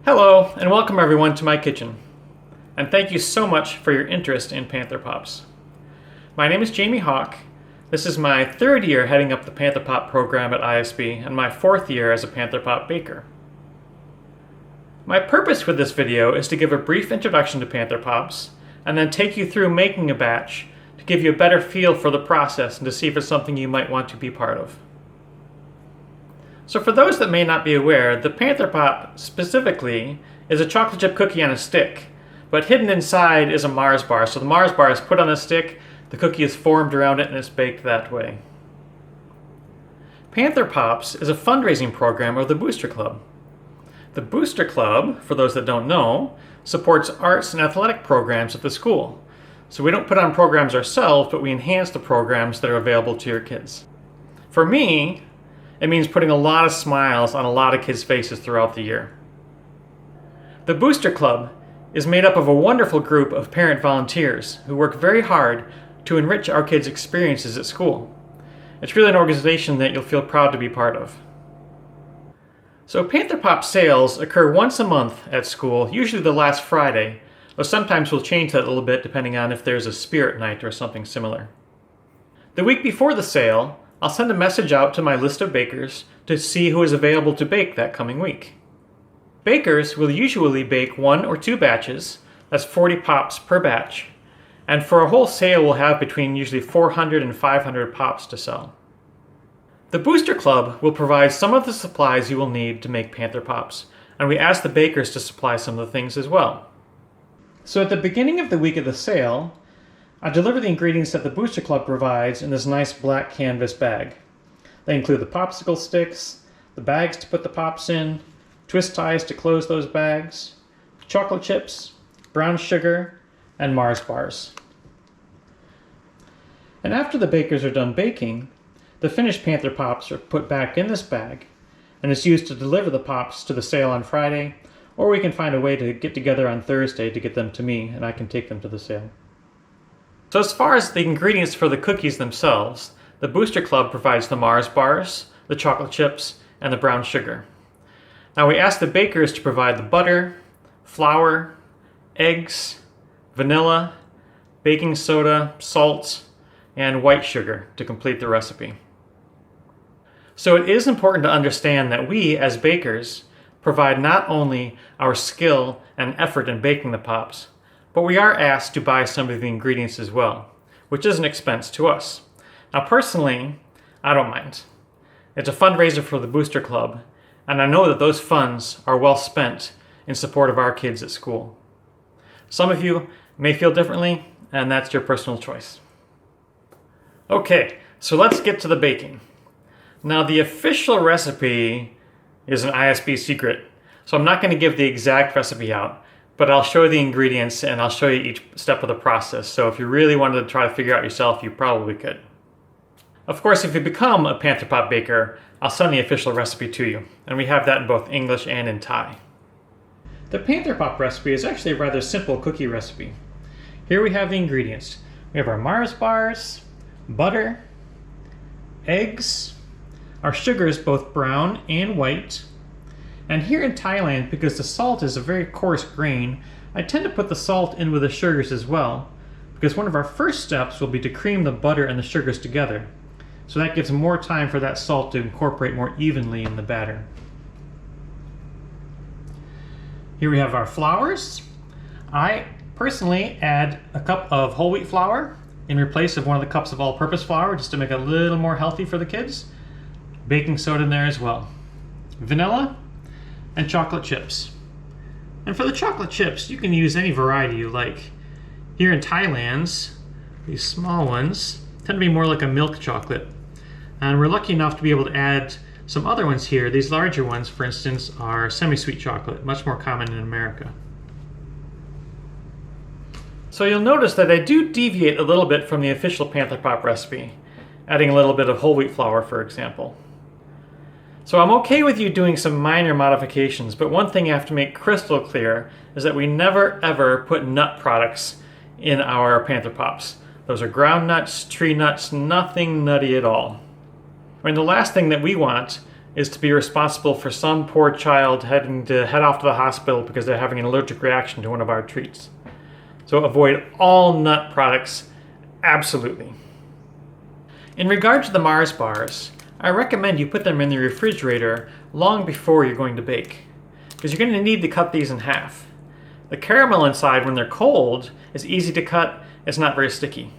Hello, and welcome everyone to my kitchen. And thank you so much for your interest in Panther Pops. My name is Jamie Hawk. This is my third year heading up the Panther Pop program at ISB and my fourth year as a Panther Pop baker. My purpose with this video is to give a brief introduction to Panther Pops and then take you through making a batch to give you a better feel for the process and to see if it's something you might want to be part of. So for those that may not be aware, the Panther Pop specifically is a chocolate chip cookie on a stick, but hidden inside is a Mars bar. So the Mars bar is put on a stick, the cookie is formed around it, and it's baked that way. Panther Pops is a fundraising program of the Booster Club. The Booster Club, for those that don't know, supports arts and athletic programs at the school. So we don't put on programs ourselves, but we enhance the programs that are available to your kids. For me, it means putting a lot of smiles on a lot of kids' faces throughout the year. The Booster Club is made up of a wonderful group of parent volunteers who work very hard to enrich our kids' experiences at school. It's really an organization that you'll feel proud to be part of. So Panther Pop sales occur once a month at school, usually the last Friday, though sometimes we'll change that a little bit depending on if there's a spirit night or something similar. The week before the sale, I'll send a message out to my list of bakers to see who is available to bake that coming week. Bakers will usually bake 1 or 2 batches, that's 40 pops per batch, and for a whole sale we'll have between usually 400 and 500 pops to sell. The Booster Club will provide some of the supplies you will need to make Panther Pops, and we ask the bakers to supply some of the things as well. So at the beginning of the week of the sale, I deliver the ingredients that the Booster Club provides in this nice black canvas bag. They include the popsicle sticks, the bags to put the pops in, twist ties to close those bags, chocolate chips, brown sugar, and Mars bars. And after the bakers are done baking, the finished Panther Pops are put back in this bag, and it's used to deliver the pops to the sale on Friday, or we can find a way to get together on Thursday to get them to me, and I can take them to the sale. So as far as the ingredients for the cookies themselves, the Booster Club provides the Mars bars, the chocolate chips, and the brown sugar. Now we ask the bakers to provide the butter, flour, eggs, vanilla, baking soda, salt, and white sugar to complete the recipe. So it is important to understand that we, as bakers, provide not only our skill and effort in baking the pops, but we are asked to buy some of the ingredients as well, which is an expense to us. Now personally, I don't mind. It's a fundraiser for the Booster Club, and I know that those funds are well spent in support of our kids at school. Some of you may feel differently, and that's your personal choice. Okay, so let's get to the baking. Now the official recipe is an ISB secret, so I'm not going to give the exact recipe out, but I'll show you the ingredients and I'll show you each step of the process. So if you really wanted to try to figure out yourself, you probably could. Of course, if you become a Panther Pop baker, I'll send the official recipe to you. And we have that in both English and in Thai. The Panther Pop recipe is actually a rather simple cookie recipe. Here we have the ingredients. We have our Mars bars, butter, eggs, our sugar is both brown and white. And here in Thailand, because the salt is a very coarse grain, I tend to put the salt in with the sugars as well, because one of our first steps will be to cream the butter and the sugars together. So that gives more time for that salt to incorporate more evenly in the batter. Here we have our flours. I personally add a cup of whole wheat flour in place of one of the cups of all-purpose flour, just to make it a little more healthy for the kids. Baking soda in there as well. Vanilla, and chocolate chips. And for the chocolate chips, you can use any variety you like. Here in Thailand, these small ones tend to be more like a milk chocolate. And we're lucky enough to be able to add some other ones here. These larger ones, for instance, are semi-sweet chocolate, much more common in America. So you'll notice that I do deviate a little bit from the official Panther Pop recipe, adding a little bit of whole wheat flour, for example. So I'm okay with you doing some minor modifications, but one thing I have to make crystal clear is that we never ever put nut products in our Panther Pops. Those are ground nuts, tree nuts, nothing nutty at all. I mean, the last thing that we want is to be responsible for some poor child having to head off to the hospital because they're having an allergic reaction to one of our treats. So avoid all nut products, absolutely. In regard to the Mars bars, I recommend you put them in the refrigerator long before you're going to bake, because you're going to need to cut these in half. The caramel inside, when they're cold, is easy to cut. It's not very sticky.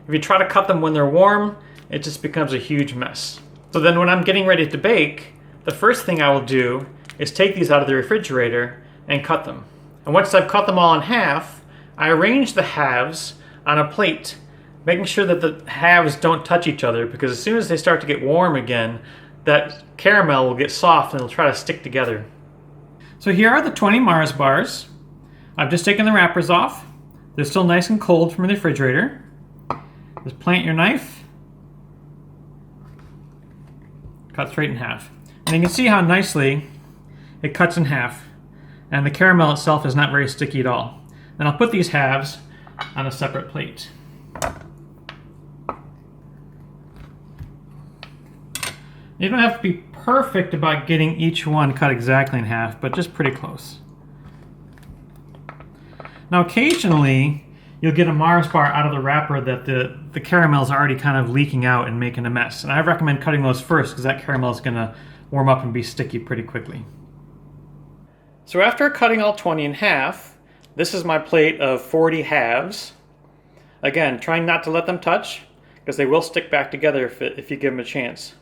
If you try to cut them when they're warm, it just becomes a huge mess. So then when I'm getting ready to bake, the first thing I will do is take these out of the refrigerator and cut them. And once I've cut them all in half, I arrange the halves on a plate, making sure that the halves don't touch each other, because as soon as they start to get warm again, that caramel will get soft and it'll try to stick together. So here are the 20 Mars bars. I've just taken the wrappers off. They're still nice and cold from the refrigerator. Just plant your knife. Cut straight in half. And you can see how nicely it cuts in half. And the caramel itself is not very sticky at all. Then I'll put these halves on a separate plate. You don't have to be perfect about getting each one cut exactly in half, but just pretty close. Now occasionally, you'll get a Mars bar out of the wrapper that the caramel is already kind of leaking out and making a mess. And I recommend cutting those first, because that caramel is going to warm up and be sticky pretty quickly. So after cutting all 20 in half, this is my plate of 40 halves. Again, trying not to let them touch, because they will stick back together if you give them a chance.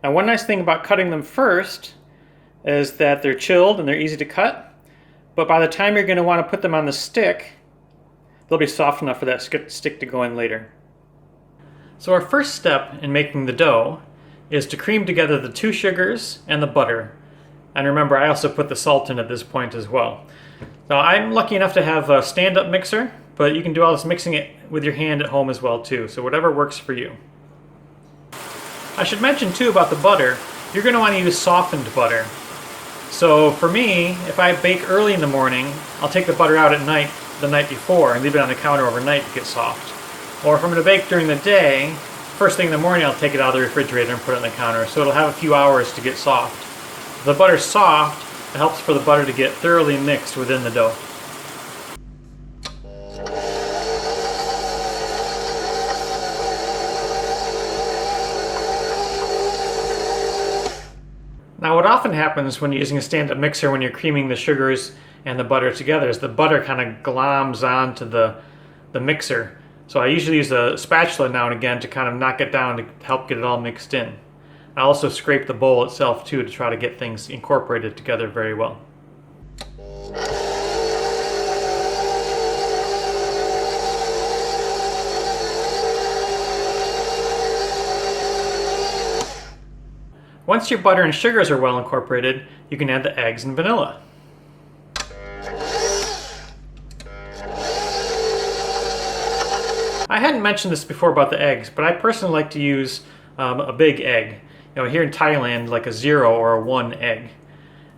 Now one nice thing about cutting them first is that they're chilled and they're easy to cut. But by the time you're going to want to put them on the stick, they'll be soft enough for that stick to go in later. So our first step in making the dough is to cream together the 2 sugars and the butter. And remember, I also put the salt in at this point as well. Now I'm lucky enough to have a stand-up mixer, but you can do all this mixing it with your hand at home as well too, so whatever works for you. I should mention too about the butter, you're going to want to use softened butter. So for me, if I bake early in the morning, I'll take the butter out at night, the night before, and leave it on the counter overnight to get soft. Or if I'm going to bake during the day, first thing in the morning I'll take it out of the refrigerator and put it on the counter, so it'll have a few hours to get soft. If the butter's soft, it helps for the butter to get thoroughly mixed within the dough. Now what often happens when you're using a stand-up mixer when you're creaming the sugars and the butter together is the butter kind of gloms onto the mixer. So I usually use a spatula now and again to kind of knock it down to help get it all mixed in. I also scrape the bowl itself too to try to get things incorporated together very well. Once your butter and sugars are well incorporated, you can add the eggs and vanilla. I hadn't mentioned this before about the eggs, but I personally like to use a big egg. You know, here in Thailand, like a 0 or a 1 egg.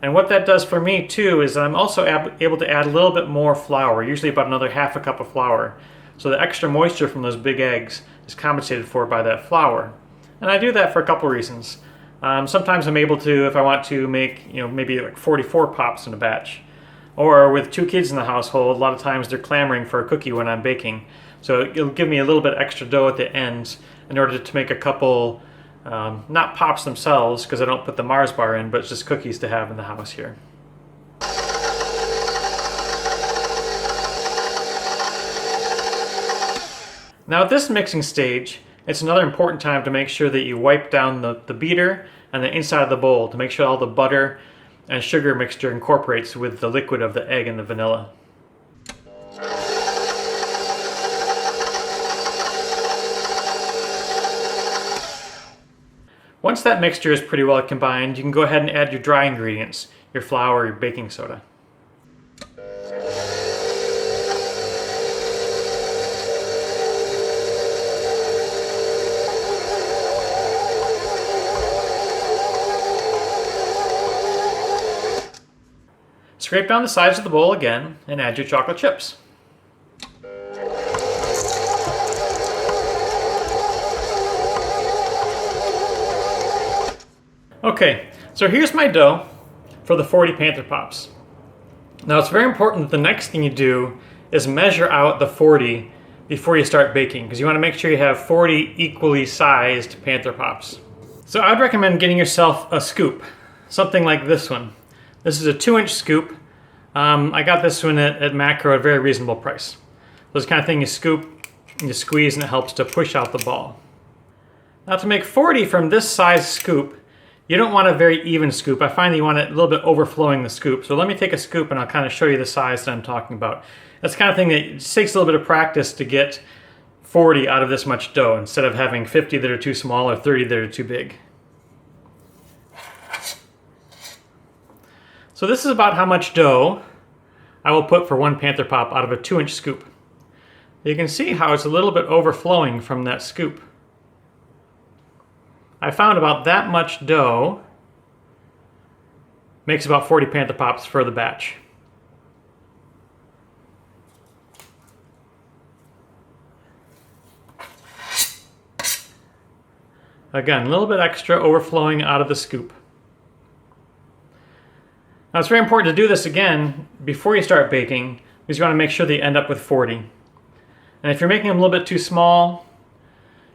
And what that does for me too is I'm also able to add a little bit more flour, usually about another half a cup of flour. So the extra moisture from those big eggs is compensated for by that flour. And I do that for a couple reasons. Sometimes I'm able to, if I want to make, maybe like 44 pops in a batch. Or with 2 kids in the household, a lot of times they're clamoring for a cookie when I'm baking. So it'll give me a little bit extra dough at the ends in order to make a couple, not pops themselves, because I don't put the Mars bar in, but just cookies to have in the house here. Now at this mixing stage, it's another important time to make sure that you wipe down the beater and the inside of the bowl to make sure all the butter and sugar mixture incorporates with the liquid of the egg and the vanilla. Once that mixture is pretty well combined, you can go ahead and add your dry ingredients, your flour, your baking soda. Scrape down the sides of the bowl again and add your chocolate chips. Okay, so here's my dough for the 40 Panther Pops. Now it's very important that the next thing you do is measure out the 40 before you start baking, because you want to make sure you have 40 equally sized Panther Pops. So I'd recommend getting yourself a scoop, something like this one. This is a 2-inch scoop. I got this one at Macro at a very reasonable price. This kind of thing you scoop, and you squeeze, and it helps to push out the ball. Now to make 40 from this size scoop, you don't want a very even scoop. I find that you want it a little bit overflowing the scoop. So let me take a scoop and I'll kind of show you the size that I'm talking about. That's the kind of thing that it takes a little bit of practice to get 40 out of this much dough instead of having 50 that are too small or 30 that are too big. So this is about how much dough I will put for one Panther Pop out of a 2-inch scoop. You can see how it's a little bit overflowing from that scoop. I found about that much dough makes about 40 Panther Pops for the batch. Again, a little bit extra overflowing out of the scoop. Now it's very important to do this again before you start baking, because you want to make sure that you end up with 40. And if you're making them a little bit too small,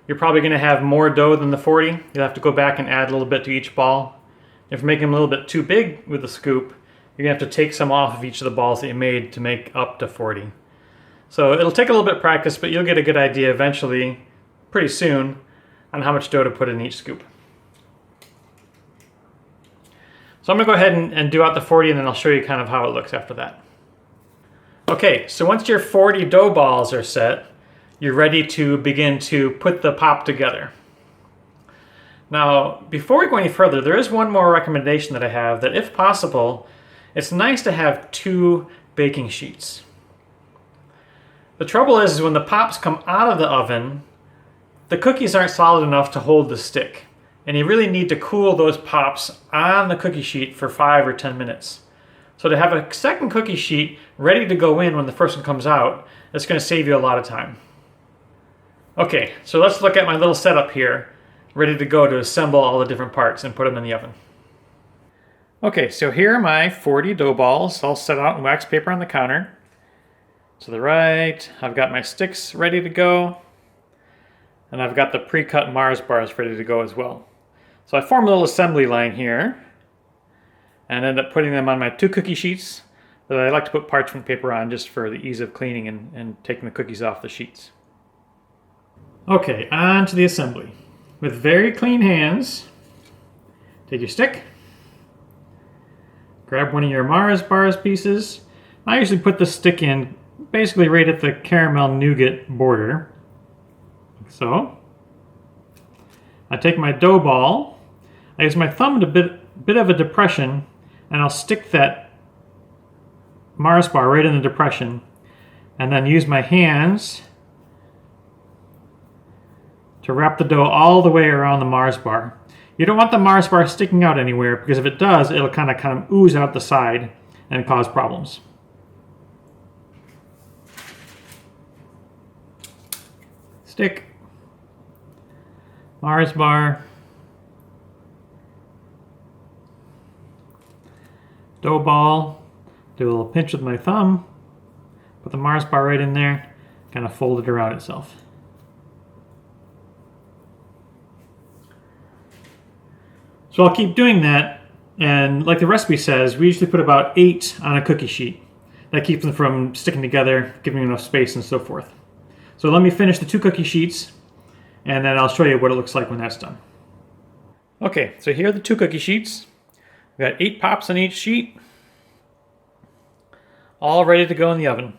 you're probably going to have more dough than the 40. You'll have to go back and add a little bit to each ball. If you're making them a little bit too big with the scoop, you're going to have to take some off of each of the balls that you made to make up to 40. So it'll take a little bit of practice, but you'll get a good idea eventually, pretty soon, on how much dough to put in each scoop. So I'm going to go ahead and do out the 40, and then I'll show you kind of how it looks after that. Okay, so once your 40 dough balls are set, you're ready to begin to put the pop together. Now, before we go any further, there is one more recommendation that I have, that if possible, it's nice to have 2 baking sheets. The trouble is when the pops come out of the oven, the cookies aren't solid enough to hold the stick. And you really need to cool those pops on the cookie sheet for 5 or 10 minutes. So to have a second cookie sheet ready to go in when the first one comes out, it's going to save you a lot of time. Okay, so let's look at my little setup here, ready to go to assemble all the different parts and put them in the oven. Okay, so here are my 40 dough balls all set out in wax paper on the counter. To the right, I've got my sticks ready to go, and I've got the pre-cut Mars bars ready to go as well. So I form a little assembly line here, and end up putting them on my 2 cookie sheets that I like to put parchment paper on just for the ease of cleaning and taking the cookies off the sheets. Okay, on to the assembly. With very clean hands, take your stick, grab one of your Mars bars pieces. I usually put the stick in basically right at the caramel nougat border, like so. I take my dough ball, I use my thumb to bit of a depression, and I'll stick that Mars bar right in the depression, and then use my hands to wrap the dough all the way around the Mars bar. You don't want the Mars bar sticking out anywhere, because if it does, it'll kind of ooze out the side and cause problems. Stick, Mars bar, dough ball, do a little pinch with my thumb, put the Mars bar right in there, kind of fold it around itself. So I'll keep doing that, and like the recipe says, we usually put about 8 on a cookie sheet. That keeps them from sticking together, giving enough space and so forth. So let me finish the 2 cookie sheets, and then I'll show you what it looks like when that's done. Okay, so here are the 2 cookie sheets. We've got 8 pops on each sheet, all ready to go in the oven.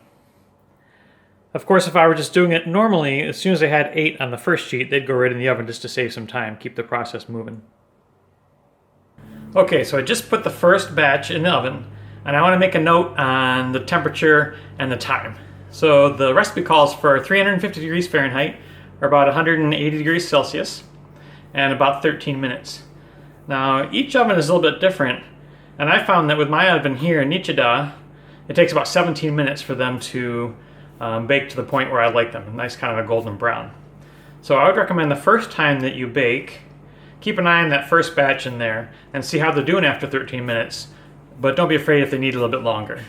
Of course, if I were just doing it normally, as soon as I had 8 on the first sheet, they'd go right in the oven just to save some time, keep the process moving. Okay, so I just put the first batch in the oven, and I want to make a note on the temperature and the time. So the recipe calls for 350 degrees Fahrenheit, or about 180 degrees Celsius, and about 13 minutes. Now, each oven is a little bit different, and I found that with my oven here in Nichida, it takes about 17 minutes for them to bake to the point where I like them, a nice kind of a golden brown. So I would recommend the first time that you bake, keep an eye on that first batch in there and see how they're doing after 13 minutes. But don't be afraid if they need a little bit longer.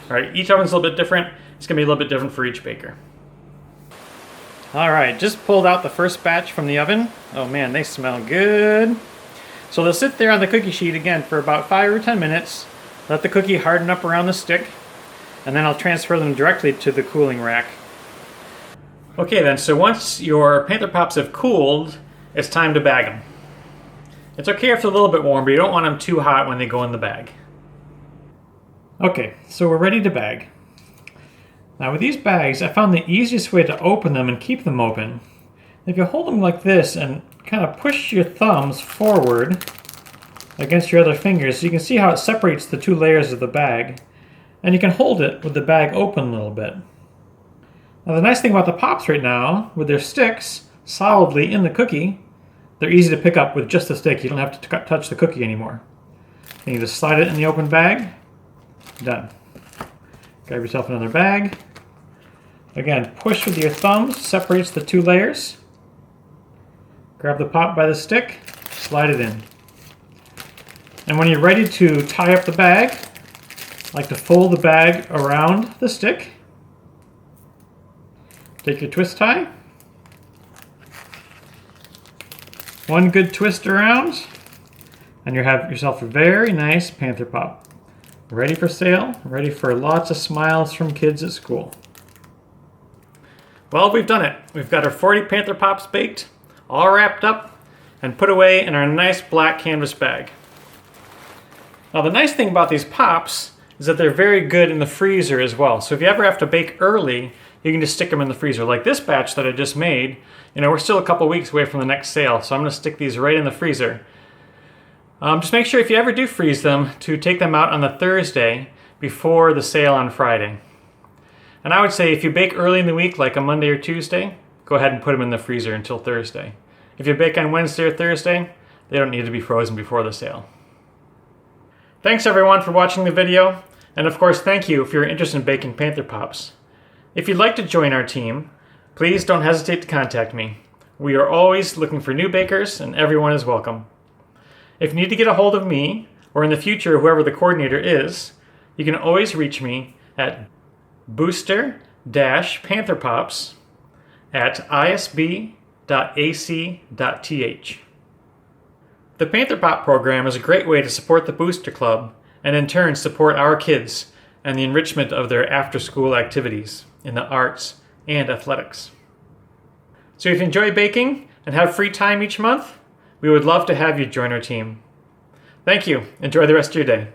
All right, each oven's a little bit different. It's gonna be a little bit different for each baker. All right, just pulled out the first batch from the oven. Oh man, they smell good. So they'll sit there on the cookie sheet again for about 5 or 10 minutes. Let the cookie harden up around the stick, and then I'll transfer them directly to the cooling rack. Okay then, so once your Panther Pops have cooled, it's time to bag them. It's okay if they're a little bit warm, but you don't want them too hot when they go in the bag. Okay, so we're ready to bag. Now with these bags, I found the easiest way to open them and keep them open. If you hold them like this and kind of push your thumbs forward against your other fingers, you can see how it separates the two layers of the bag. And you can hold it with the bag open a little bit. Now the nice thing about the Pops right now, with their sticks solidly in the cookie, they're easy to pick up with just the stick. You don't have to touch the cookie anymore. And you just slide it in the open bag. Done. Grab yourself another bag. Again, push with your thumbs, separates the two layers. Grab the Pop by the stick, slide it in. And when you're ready to tie up the bag, I like to fold the bag around the stick. Take your twist tie. One good twist around, and you have yourself a very nice Panther Pop. Ready for sale, ready for lots of smiles from kids at school. Well, we've done it. We've got our 40 Panther Pops baked, all wrapped up, and put away in our nice black canvas bag. Now the nice thing about these Pops is that they're very good in the freezer as well. So if you ever have to bake early, you can just stick them in the freezer. Like this batch that I just made, we're still a couple weeks away from the next sale, so I'm gonna stick these right in the freezer. Just make sure if you ever do freeze them to take them out on the Thursday before the sale on Friday. And I would say if you bake early in the week, like a Monday or Tuesday, go ahead and put them in the freezer until Thursday. If you bake on Wednesday or Thursday, they don't need to be frozen before the sale. Thanks everyone for watching the video, and of course thank you if you're interested in baking Panther Pops. If you'd like to join our team, please don't hesitate to contact me. We are always looking for new bakers, and everyone is welcome. If you need to get a hold of me, or in the future whoever the coordinator is, you can always reach me at booster-pantherpops@isb.ac.th. The Panther Pop program is a great way to support the Booster Club and in turn support our kids and the enrichment of their after-school activities in the arts and athletics. So if you enjoy baking and have free time each month, we would love to have you join our team. Thank you. Enjoy the rest of your day.